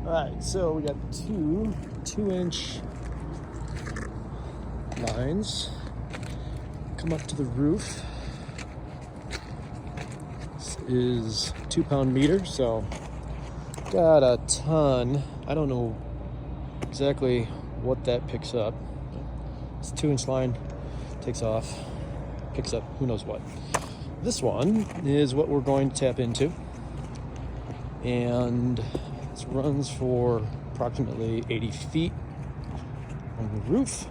All right, so we got two 2-inch lines. Come up to the roof. This is 2-pound meter, so got a ton. I don't know exactly what that picks up. It's a 2-inch line, takes off, picks up who knows what. This one is what we're going to tap into, and it runs for approximately 80 feet on the roof.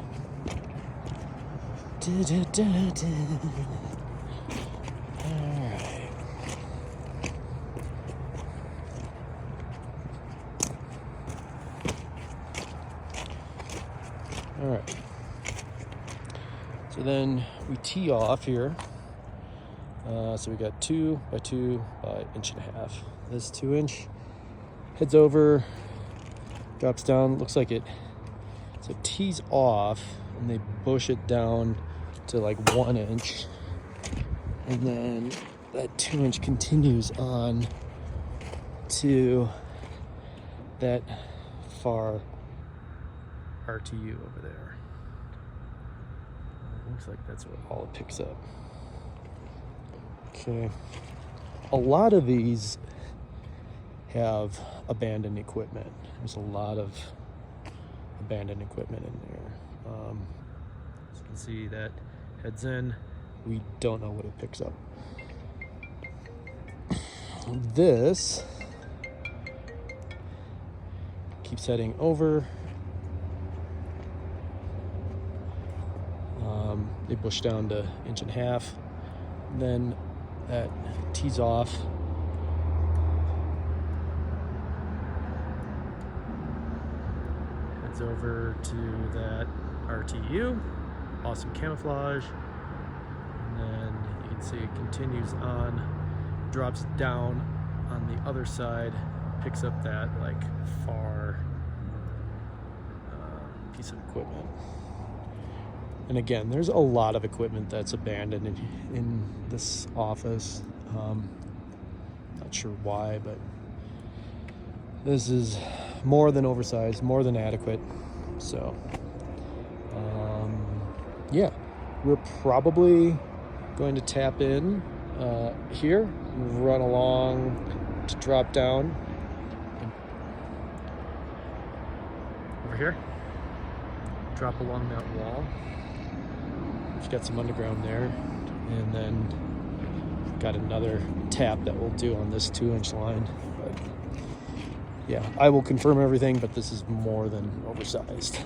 Alright. Alright. So then we tee off here. So we got 2 by 2 by 1.5 inches. This 2-inch heads over, drops down, looks like it. So it tees off and they bush it down to like 1 inch. And then that 2-inch continues on to that far RTU over there. Looks like that's what all it picks up. Okay. A lot of these have abandoned equipment. There's a lot of abandoned equipment in there. As you can see, that heads in. We don't know what it picks up. This keeps heading over. They bush down to 1.5 inches. Then that tees off. Heads over to that RTU. Awesome camouflage. And then you can see it continues on, drops down on the other side, picks up that like far piece of equipment. And again, there's a lot of equipment that's abandoned in this office. Not sure why, but this is more than oversized, more than adequate. So, yeah, we're probably going to tap in here, run along to drop down over here, drop along that wall. We've got some underground there, and then got another tap that we'll do on this 2-inch line. But yeah, I will confirm everything, but this is more than oversized.